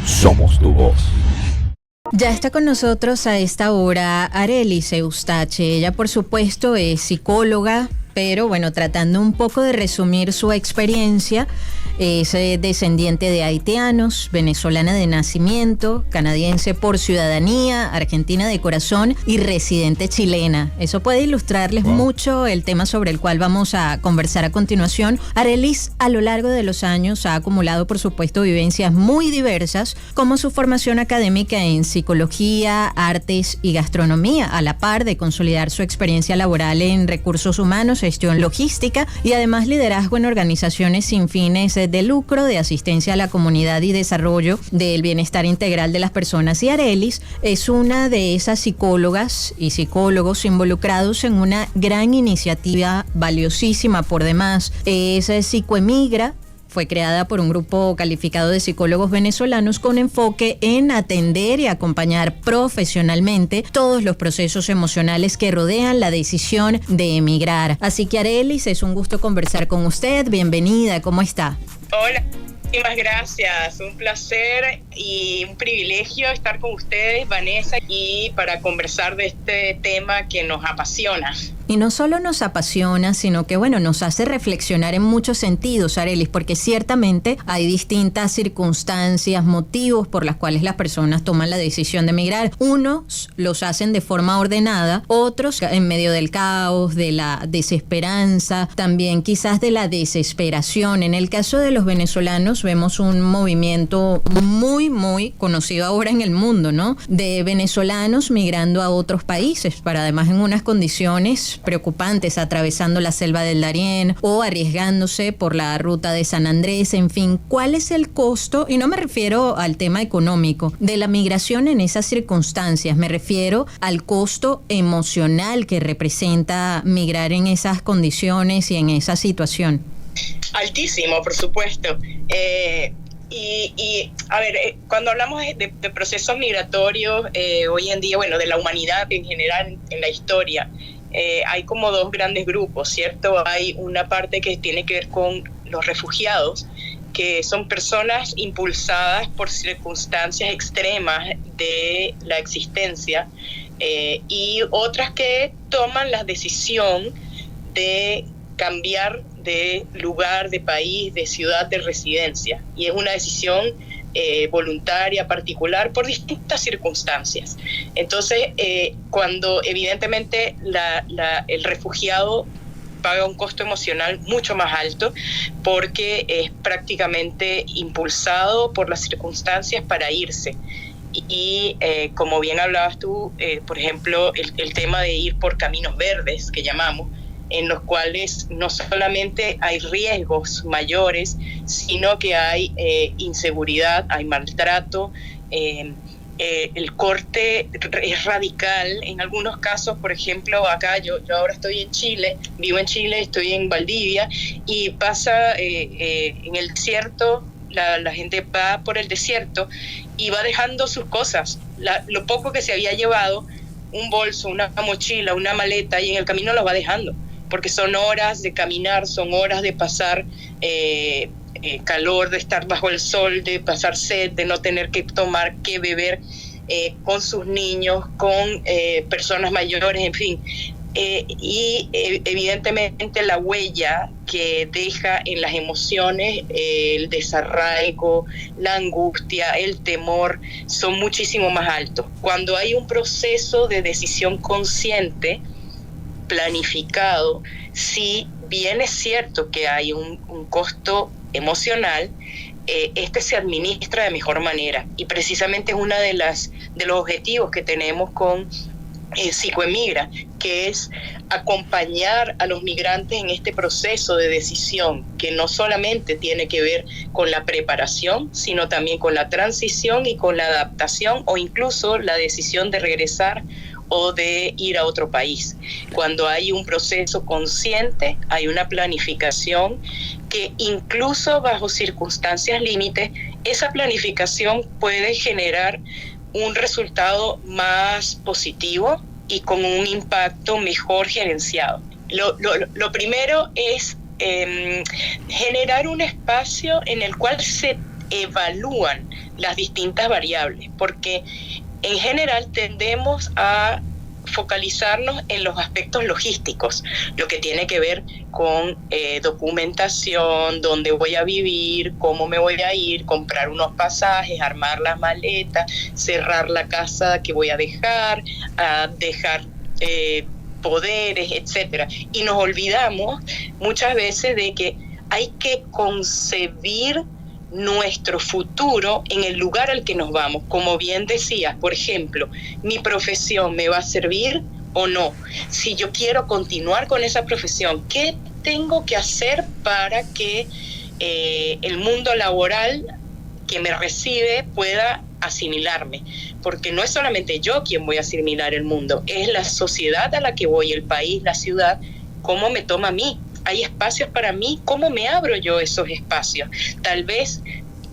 Somos tu voz. Ya está con nosotros a esta hora Arelis Eustache. Ella, por supuesto, es psicóloga, pero bueno, tratando un poco de resumir su experiencia, es descendiente de haitianos, venezolana de nacimiento, canadiense por ciudadanía, argentina de corazón y residente chilena. Eso puede ilustrarles mucho el tema sobre el cual vamos a conversar a continuación. Arelis, a lo largo de los años, ha acumulado, por supuesto, vivencias muy diversas, como su formación académica en psicología, artes y gastronomía, a la par de consolidar su experiencia laboral en recursos humanos, gestión logística y además liderazgo en organizaciones sin fines de lucro, de asistencia a la comunidad y desarrollo del bienestar integral de las personas. Y Arelis es una de esas psicólogas y psicólogos involucrados en una gran iniciativa valiosísima por demás. Es Psicoemigra. Fue creada por un grupo calificado de psicólogos venezolanos con enfoque en atender y acompañar profesionalmente todos los procesos emocionales que rodean la decisión de emigrar. Así que Arelis, es un gusto conversar con usted. Bienvenida, ¿cómo está? Hola, muchísimas gracias. Un placer y un privilegio estar con ustedes, Vanessa, y para conversar de este tema que nos apasiona. Y no solo nos apasiona, sino que, bueno, nos hace reflexionar en muchos sentidos, Arelis, porque ciertamente hay distintas circunstancias, motivos por las cuales las personas toman la decisión de emigrar. Unos los hacen de forma ordenada, otros en medio del caos, de la desesperanza, también quizás de la desesperación. En el caso de los venezolanos vemos un movimiento muy conocido ahora en el mundo, ¿no? De venezolanos migrando a otros países, para además en unas condiciones preocupantes, atravesando la selva del Darién o arriesgándose por la ruta de San Andrés. En fin, ¿cuál es el costo? Y no me refiero al tema económico de la migración en esas circunstancias, me refiero al costo emocional que representa migrar en esas condiciones y en esa situación. Altísimo, por supuesto. A ver, cuando hablamos de procesos migratorios, hoy en día, bueno, de la humanidad en general en la historia, hay como dos grandes grupos, ¿cierto? Hay una parte que tiene que ver con los refugiados, que son personas impulsadas por circunstancias extremas de la existencia, y otras que toman la decisión de cambiar de lugar, de país, de ciudad, de residencia. Y es una decisión voluntaria, particular, por distintas circunstancias. Entonces, cuando evidentemente el refugiado paga un costo emocional mucho más alto, porque es prácticamente impulsado por las circunstancias para irse. Y como bien hablabas tú, por ejemplo, el tema de ir por caminos verdes, que llamamos, en los cuales no solamente hay riesgos mayores, sino que hay inseguridad, hay maltrato, el corte es radical. En algunos casos, por ejemplo, acá yo ahora estoy en Chile, vivo en Chile, estoy en Valdivia, y pasa en el desierto, la gente va por el desierto y va dejando sus cosas, lo poco que se había llevado, un bolso, una mochila, una maleta, y en el camino lo va dejando, porque son horas de caminar, son horas de pasar calor, de estar bajo el sol, de pasar sed, de no tener que tomar, que beber, con sus niños, con personas mayores, en fin. Evidentemente la huella que deja en las emociones, el desarraigo, la angustia, el temor, son muchísimo más altos. Cuando hay un proceso de decisión consciente, planificado, si bien es cierto que hay un costo emocional, este se administra de mejor manera, y precisamente es uno de los objetivos que tenemos con Psicoemigra, que es acompañar a los migrantes en este proceso de decisión, que no solamente tiene que ver con la preparación, sino también con la transición y con la adaptación, o incluso la decisión de regresar o de ir a otro país. Cuando hay un proceso consciente, hay una planificación que incluso bajo circunstancias límites, esa planificación puede generar un resultado más positivo y con un impacto mejor gerenciado. Lo primero es generar un espacio en el cual se evalúan las distintas variables, porque en general tendemos a focalizarnos en los aspectos logísticos, lo que tiene que ver con documentación, dónde voy a vivir, cómo me voy a ir, comprar unos pasajes, armar las maletas, cerrar la casa que voy a dejar poderes, etcétera. Y nos olvidamos muchas veces de que hay que concebir nuestro futuro en el lugar al que nos vamos. Como bien decías, por ejemplo, ¿mi profesión me va a servir o no? Si yo quiero continuar con esa profesión, ¿qué tengo que hacer para que el mundo laboral que me recibe pueda asimilarme? Porque no es solamente yo quien voy a asimilar el mundo, es la sociedad a la que voy, el país, la ciudad, cómo me toma a mí. Hay espacios para mí, ¿cómo me abro yo esos espacios? Tal vez,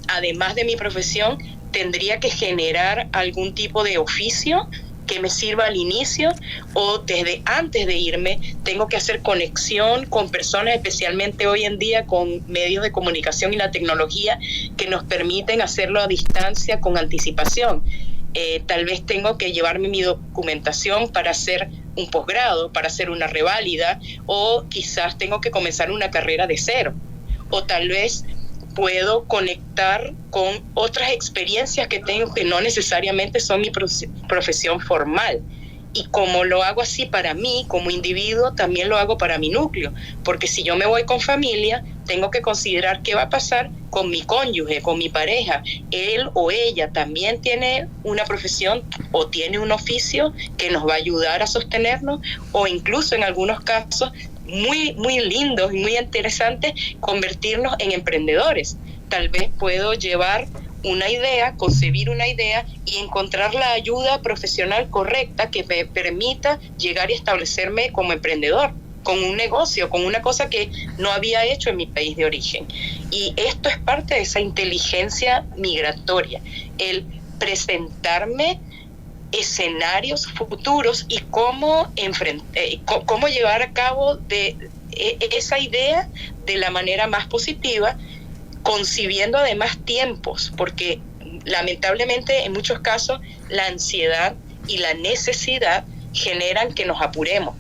además de mi profesión, tendría que generar algún tipo de oficio que me sirva al inicio, o desde antes de irme tengo que hacer conexión con personas, especialmente hoy en día con medios de comunicación y la tecnología que nos permiten hacerlo a distancia con anticipación. Tal vez tengo que llevarme mi documentación para hacer un posgrado, para hacer una reválida, o quizás tengo que comenzar una carrera de cero, o tal vez puedo conectar con otras experiencias que tengo que no necesariamente son mi profesión formal. Y como lo hago así para mí, como individuo, también lo hago para mi núcleo. Porque si yo me voy con familia, tengo que considerar qué va a pasar con mi cónyuge, con mi pareja. Él o ella también tiene una profesión o tiene un oficio que nos va a ayudar a sostenernos, o incluso en algunos casos muy, muy lindos y muy interesantes, convertirnos en emprendedores. Tal vez puedo llevar una idea, concebir una idea y encontrar la ayuda profesional correcta que me permita llegar y establecerme como emprendedor, con un negocio, con una cosa que no había hecho en mi país de origen. Y esto es parte de esa inteligencia migratoria, el presentarme escenarios futuros y cómo llevar a cabo esa idea de la manera más positiva, concibiendo además tiempos, porque lamentablemente en muchos casos la ansiedad y la necesidad generan que nos apuremos,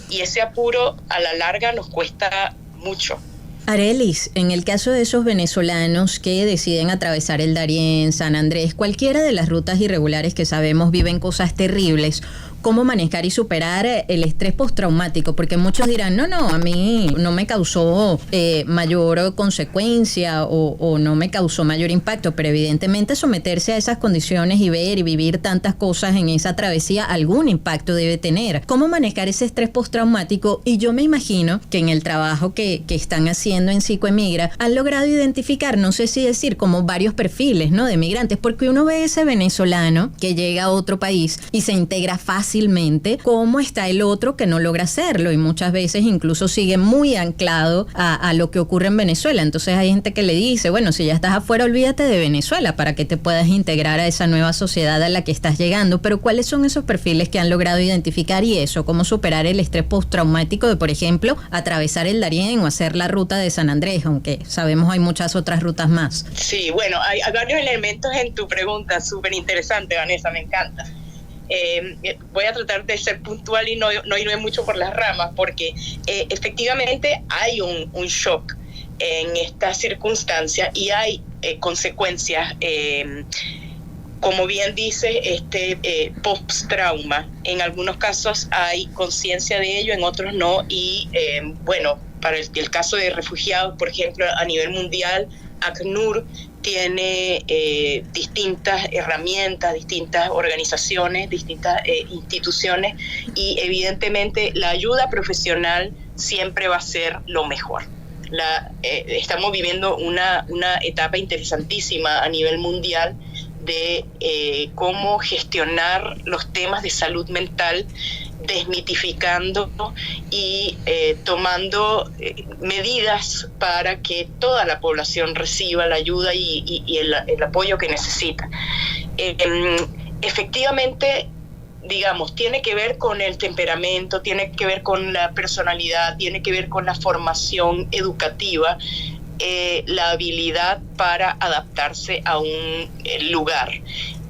y ese apuro a la larga nos cuesta mucho. Arelis, en el caso de esos venezolanos que deciden atravesar el Darién, San Andrés, cualquiera de las rutas irregulares que sabemos viven cosas terribles, ¿cómo manejar y superar el estrés postraumático? Porque muchos dirán, no, a mí no me causó mayor consecuencia o no me causó mayor impacto, pero evidentemente someterse a esas condiciones y ver y vivir tantas cosas en esa travesía, algún impacto debe tener. ¿Cómo manejar ese estrés postraumático? Y yo me imagino que en el trabajo que están haciendo en Psicoemigra han logrado identificar, no sé si decir, como varios perfiles, ¿no?, de migrantes, porque uno ve ese venezolano que llega a otro país y se integra fácilmente, cómo está el otro que no logra hacerlo y muchas veces incluso sigue muy anclado a lo que ocurre en Venezuela. Entonces hay gente que le dice, bueno, si ya estás afuera, olvídate de Venezuela para que te puedas integrar a esa nueva sociedad a la que estás llegando. Pero ¿cuáles son esos perfiles que han logrado identificar y eso? ¿Cómo superar el estrés postraumático de, por ejemplo, atravesar el Darién o hacer la ruta de San Andrés, aunque sabemos hay muchas otras rutas más? Sí, bueno, hay varios elementos en tu pregunta, súper interesante, Vanessa, me encanta. Voy a tratar de ser puntual y no irme mucho por las ramas, porque efectivamente hay un shock en esta circunstancia y hay consecuencias, como bien dice, post-trauma. En algunos casos hay conciencia de ello, en otros no, y bueno, para el caso de refugiados, por ejemplo, a nivel mundial, ACNUR tiene distintas herramientas, distintas organizaciones, distintas instituciones, y evidentemente la ayuda profesional siempre va a ser lo mejor. Estamos viviendo una etapa interesantísima a nivel mundial de cómo gestionar los temas de salud mental, desmitificando y tomando medidas para que toda la población reciba la ayuda y el apoyo que necesita. Efectivamente, digamos, tiene que ver con el temperamento, tiene que ver con la personalidad, tiene que ver con la formación educativa. la habilidad para adaptarse a un lugar.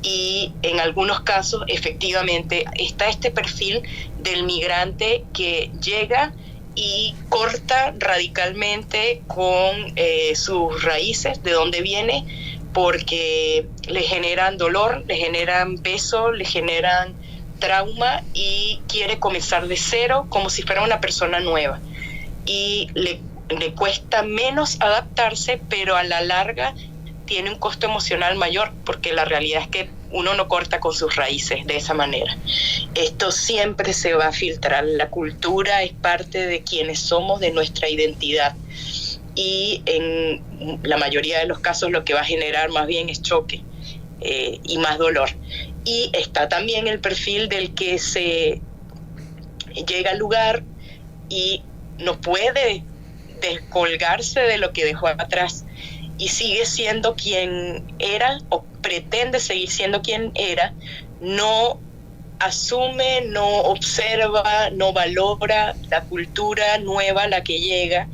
Y en algunos casos, efectivamente, está este perfil del migrante que llega y corta radicalmente con sus raíces, de dónde viene, porque le generan dolor, le generan peso, le generan trauma y quiere comenzar de cero como si fuera una persona nueva. Y le cuesta menos adaptarse, pero a la larga tiene un costo emocional mayor, porque la realidad es que uno no corta con sus raíces de esa manera. Esto siempre se va a filtrar. La cultura es parte de quienes somos, de nuestra identidad. Y en la mayoría de los casos lo que va a generar más bien es choque y más dolor. Y está también el perfil del que se llega al lugar y no puede descolgarse de lo que dejó atrás y sigue siendo quien era o pretende seguir siendo quien era, no asume, no observa, no valora la cultura nueva a la que llega,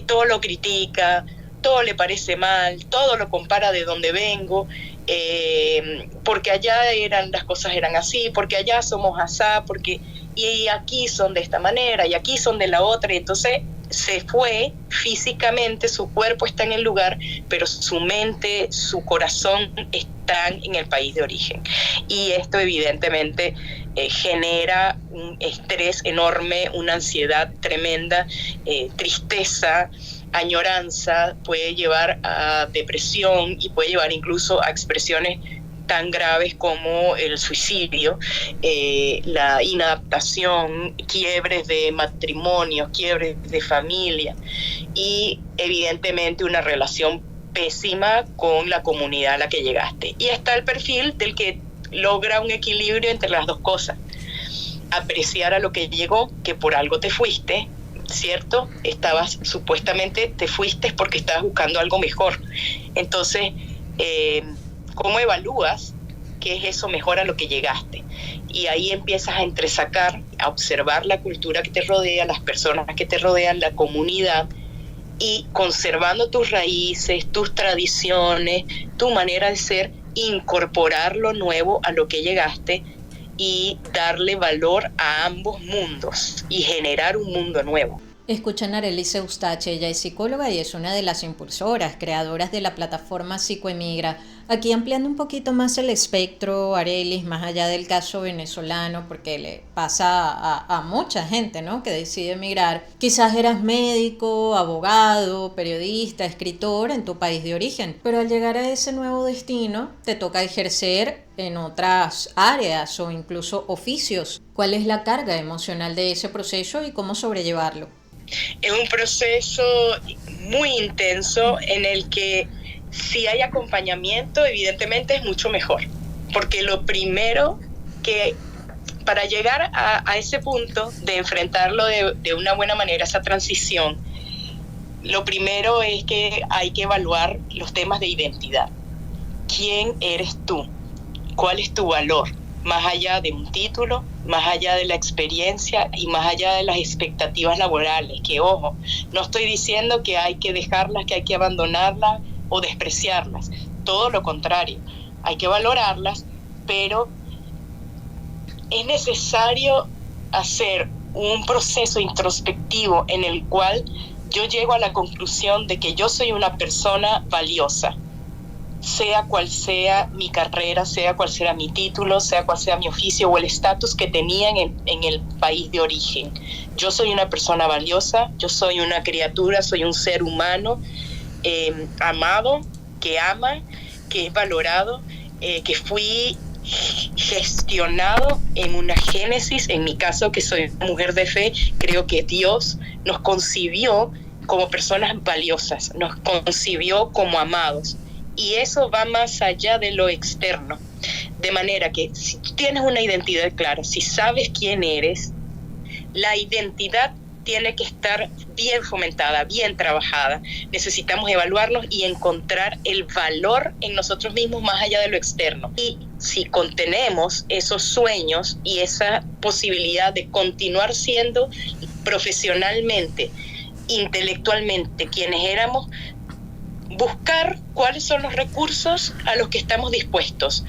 todo lo critica, todo le parece mal, todo lo compara de donde vengo, porque allá las cosas eran así, porque allá somos asá, y aquí son de esta manera, y aquí son de la otra, y entonces se fue físicamente, su cuerpo está en el lugar, pero su mente, su corazón están en el país de origen. Y esto evidentemente genera un estrés enorme, una ansiedad tremenda, tristeza, añoranza, puede llevar a depresión y puede llevar incluso a expresiones tan graves como el suicidio, la inadaptación, quiebres de matrimonios, quiebres de familia y evidentemente una relación pésima con la comunidad a la que llegaste. Y está el perfil del que logra un equilibrio entre las dos cosas. Apreciar a lo que llegó, que por algo te fuiste, ¿cierto? Supuestamente te fuiste porque estabas buscando algo mejor. Entonces, ¿cómo evalúas qué es eso mejor a lo que llegaste? Y ahí empiezas a entresacar, a observar la cultura que te rodea, las personas que te rodean, la comunidad, y conservando tus raíces, tus tradiciones, tu manera de ser, incorporar lo nuevo a lo que llegaste y darle valor a ambos mundos y generar un mundo nuevo. Escuchan a Arelis Eustache, ella es psicóloga y es una de las impulsoras, creadoras de la plataforma Psicoemigra. Aquí ampliando un poquito más el espectro, Arelis, más allá del caso venezolano, porque le pasa a mucha gente, ¿no?, que decide emigrar. Quizás eras médico, abogado, periodista, escritor en tu país de origen, pero al llegar a ese nuevo destino te toca ejercer en otras áreas o incluso oficios. ¿Cuál es la carga emocional de ese proceso y cómo sobrellevarlo? Es un proceso muy intenso en el que si hay acompañamiento, evidentemente es mucho mejor, porque lo primero que para llegar a ese punto de enfrentarlo de una buena manera, esa transición, lo primero es que hay que evaluar los temas de identidad. ¿Quién eres tú? ¿Cuál es tu valor? Más allá de un título, más allá de la experiencia y más allá de las expectativas laborales, que ojo, no estoy diciendo que hay que dejarlas, que hay que abandonarlas o despreciarlas, todo lo contrario, hay que valorarlas, pero es necesario hacer un proceso introspectivo en el cual yo llego a la conclusión de que yo soy una persona valiosa, sea cual sea mi carrera, sea cual sea mi título, sea cual sea mi oficio o el estatus que tenía en el país de origen. Yo soy una persona valiosa, yo soy una criatura, soy un ser humano amado, que ama, que es valorado, que fui gestionado en una génesis. En mi caso, que soy mujer de fe, creo que Dios nos concibió como personas valiosas, nos concibió como amados. Y eso va más allá de lo externo. De manera que si tú tienes una identidad clara, si sabes quién eres, la identidad tiene que estar bien fomentada, bien trabajada. Necesitamos evaluarnos y encontrar el valor en nosotros mismos más allá de lo externo. Y si contenemos esos sueños y esa posibilidad de continuar siendo profesionalmente, intelectualmente quienes éramos, buscar cuáles son los recursos a los que estamos dispuestos,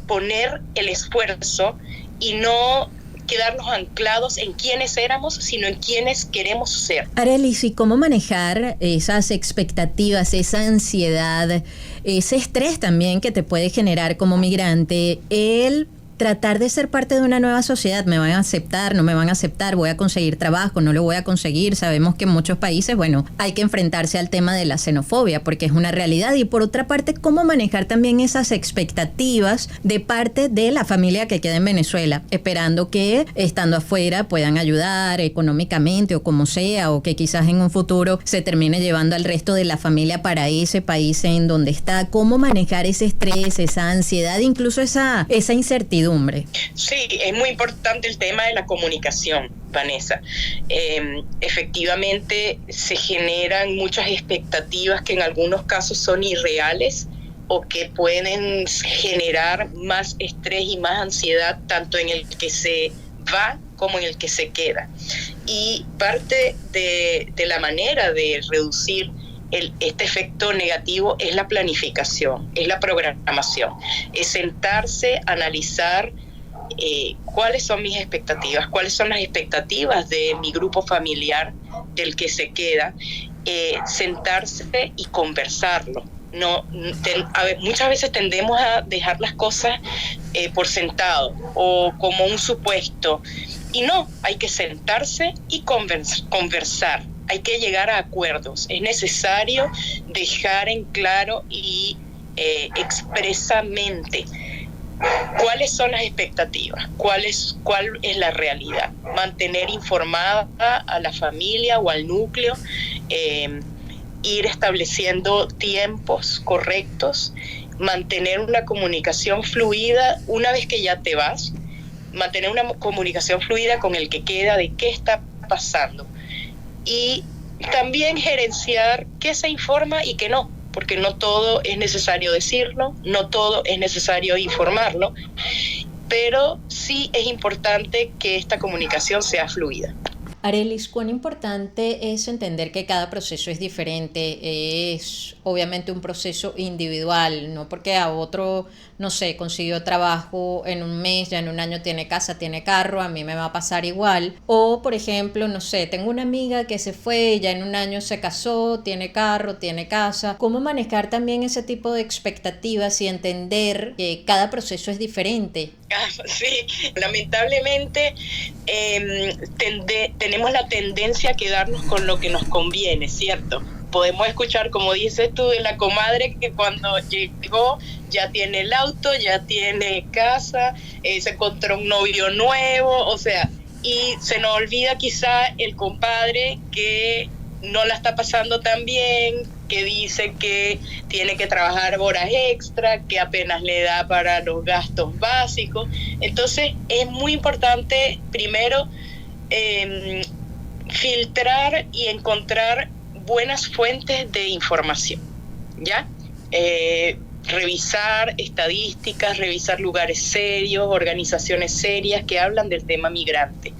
poner el esfuerzo y no quedarnos anclados en quiénes éramos, sino en quiénes queremos ser. Arelis, ¿y cómo manejar esas expectativas, esa ansiedad, ese estrés también que te puede generar como migrante, el tratar de ser parte de una nueva sociedad? ¿Me van a aceptar? ¿No me van a aceptar? ¿Voy a conseguir trabajo? ¿No lo voy a conseguir? Sabemos que en muchos países, bueno, hay que enfrentarse al tema de la xenofobia porque es una realidad. Y por otra parte, ¿cómo manejar también esas expectativas de parte de la familia que queda en Venezuela, esperando que estando afuera puedan ayudar económicamente o como sea, o que quizás en un futuro se termine llevando al resto de la familia para ese país en donde está? ¿Cómo manejar ese estrés, esa ansiedad, incluso esa incertidumbre? Sí, es muy importante el tema de la comunicación, Vanessa. Efectivamente, se generan muchas expectativas que en algunos casos son irreales o que pueden generar más estrés y más ansiedad, tanto en el que se va como en el que se queda. Y parte de la manera de reducir este efecto negativo es la planificación, es la programación, es sentarse, analizar cuáles son mis expectativas, cuáles son las expectativas de mi grupo familiar del que se queda, sentarse y conversarlo. Muchas veces tendemos a dejar las cosas por sentado o como un supuesto, y no, hay que sentarse y conversar. Hay que llegar a acuerdos. Es necesario dejar en claro y expresamente cuáles son las expectativas, cuál es la realidad. Mantener informada a la familia o al núcleo, ir estableciendo tiempos correctos, mantener una comunicación fluida una vez que ya te vas, mantener una comunicación fluida con el que queda de qué está pasando. Y también gerenciar qué se informa y qué no, porque no todo es necesario decirlo, no todo es necesario informarlo, pero sí es importante que esta comunicación sea fluida. Arelis, ¿cuán importante es entender que cada proceso es diferente? Es obviamente un proceso individual, no porque a otro, no sé, consiguió trabajo en un mes, ya en un año tiene casa, tiene carro, a mí me va a pasar igual. O, por ejemplo, no sé, tengo una amiga que se fue, ya en un año se casó, tiene carro, tiene casa. ¿Cómo manejar también ese tipo de expectativas y entender que cada proceso es diferente? Sí, lamentablemente tenemos la tendencia a quedarnos con lo que nos conviene, ¿cierto? Podemos escuchar, como dices tú, de la comadre que cuando llegó ya tiene el auto, ya tiene casa, se encontró un novio nuevo, o sea, y se nos olvida quizá el compadre que no la está pasando tan bien, que dice que tiene que trabajar horas extra, que apenas le da para los gastos básicos. Entonces es muy importante primero filtrar y encontrar buenas fuentes de información, ¿ya? Revisar estadísticas, revisar lugares serios, organizaciones serias que hablan del tema migrante.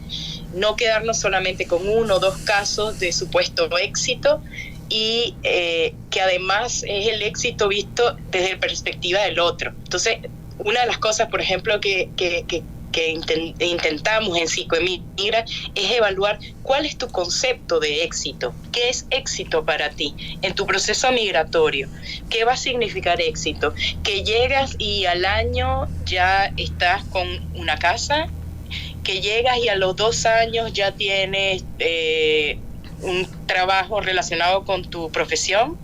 No quedarnos solamente con 1 o 2 casos de supuesto éxito y que además es el éxito visto desde la perspectiva del otro. Entonces, una de las cosas, por ejemplo, que intentamos en Psicoemigra es evaluar cuál es tu concepto de éxito, qué es éxito para ti en tu proceso migratorio, qué va a significar éxito, que llegas y al año ya estás con una casa, que llegas y a los 2 años ya tienes un trabajo relacionado con tu profesión,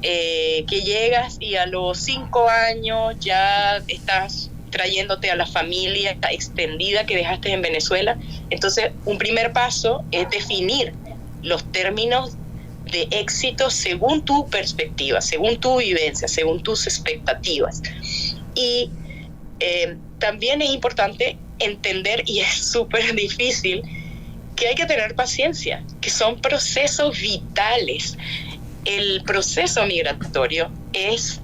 que llegas y a los 5 años ya estás trayéndote a la familia extendida que dejaste en Venezuela. Entonces, un primer paso es definir los términos de éxito según tu perspectiva, según tu vivencia, según tus expectativas. Y también es importante entender, y es súper difícil, que hay que tener paciencia, que son procesos vitales. El proceso migratorio es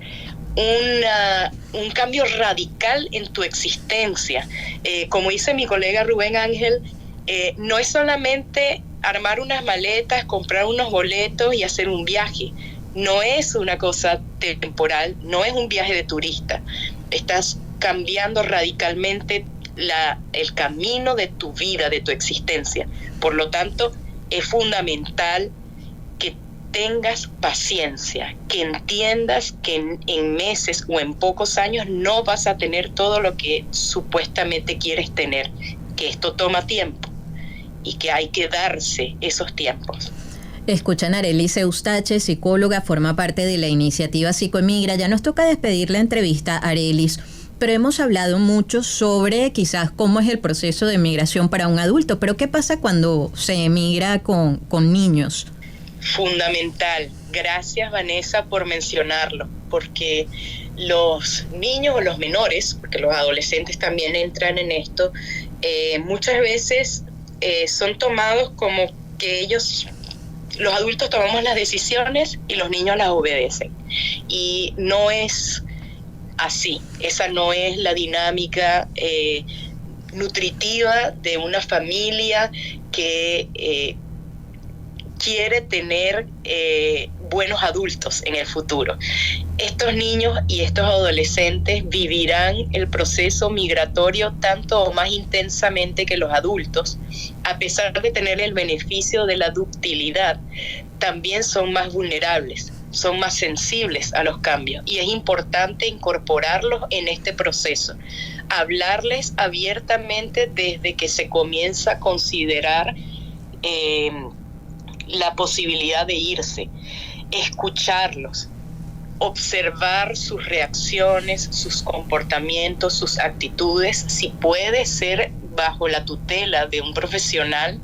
un cambio radical en tu existencia. Como dice mi colega Rubén Ángel, no es solamente armar unas maletas, comprar unos boletos y hacer un viaje. no es una cosa temporal, no es un viaje de turista. Estás cambiando radicalmente el camino de tu vida, de tu existencia. Por lo tanto, es fundamental que tengas paciencia, que entiendas que en meses o en pocos años no vas a tener todo lo que supuestamente quieres tener, que esto toma tiempo y que hay que darse esos tiempos. Escuchan a Arelis Eustache, psicóloga, forma parte de la iniciativa Psicoemigra. Ya nos toca despedir la entrevista, Arelis, pero hemos hablado mucho sobre quizás cómo es el proceso de migración para un adulto, pero ¿qué pasa cuando se emigra con niños? Fundamental. Gracias, Vanessa, por mencionarlo, porque los niños o los menores, porque los adolescentes también entran en esto, muchas veces son tomados como que ellos, los adultos, tomamos las decisiones y los niños las obedecen. Y no es así. Esa no es la dinámica nutritiva de una familia que quiere tener buenos adultos en el futuro. Estos niños y estos adolescentes vivirán el proceso migratorio tanto o más intensamente que los adultos. A pesar de tener el beneficio de la ductilidad, también son más vulnerables, son más sensibles a los cambios, y es importante incorporarlos en este proceso. Hablarles abiertamente desde que se comienza a considerar la posibilidad de irse, escucharlos, observar sus reacciones, sus comportamientos, sus actitudes, si puede ser bajo la tutela de un profesional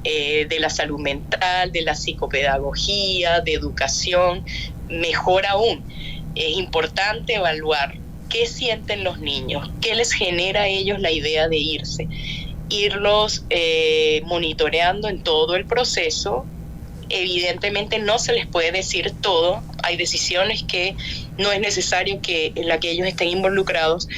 de la salud mental, de la psicopedagogía, de educación. Mejor aún, es importante evaluar qué sienten los niños, qué les genera a ellos la idea de irse, irlos monitoreando en todo el proceso. Evidentemente no se les puede decir todo, hay decisiones que no es necesario en la que ellos estén involucrados,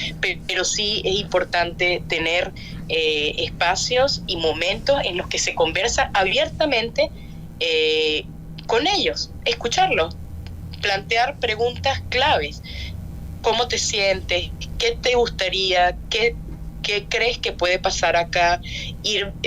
pero sí es importante tener espacios y momentos en los que se conversa abiertamente con ellos, escucharlos, plantear preguntas claves. ¿Cómo te sientes? ¿Qué te gustaría? ¿Qué crees que puede pasar acá?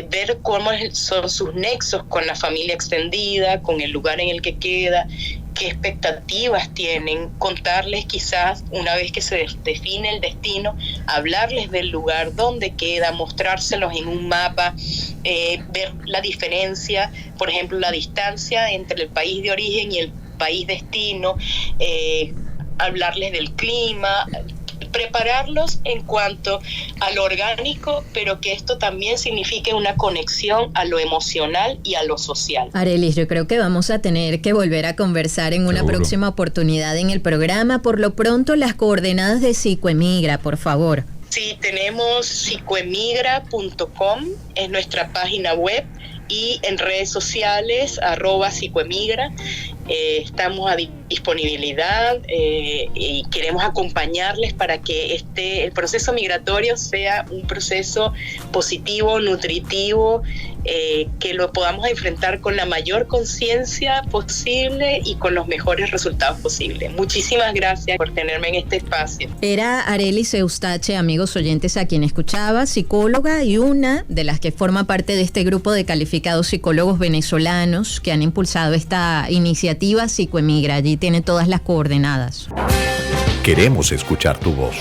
Ver cómo son sus nexos con la familia extendida, con el lugar en el que queda, qué expectativas tienen, contarles quizás una vez que se define el destino, hablarles del lugar, dónde queda, mostrárselos en un mapa, ver la diferencia, por ejemplo, la distancia entre el país de origen y el país destino, hablarles del clima, prepararlos en cuanto a lo orgánico, pero que esto también signifique una conexión a lo emocional y a lo social. Arelis, yo creo que vamos a tener que volver a conversar en una próxima oportunidad en el programa. Por lo pronto, las coordenadas de Psicoemigra, por favor. Sí, tenemos psicoemigra.com, es nuestra página web, y en redes sociales, @psicoemigra. Estamos a disponibilidad y queremos acompañarles para que el proceso migratorio sea un proceso positivo, nutritivo, que lo podamos enfrentar con la mayor conciencia posible y con los mejores resultados posibles. Muchísimas gracias por tenerme en este espacio. Era Arelis Eustache, amigos oyentes, a quien escuchaba, psicóloga y una de las que forma parte de este grupo de calificados psicólogos venezolanos que han impulsado esta iniciativa Psicoemigra. Allí tiene todas las coordenadas. Queremos escuchar tu voz.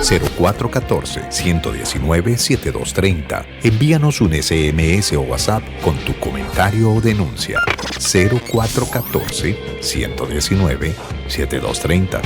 0414-119-7230. Envíanos un SMS o WhatsApp con tu comentario o denuncia. 0414-119-7230.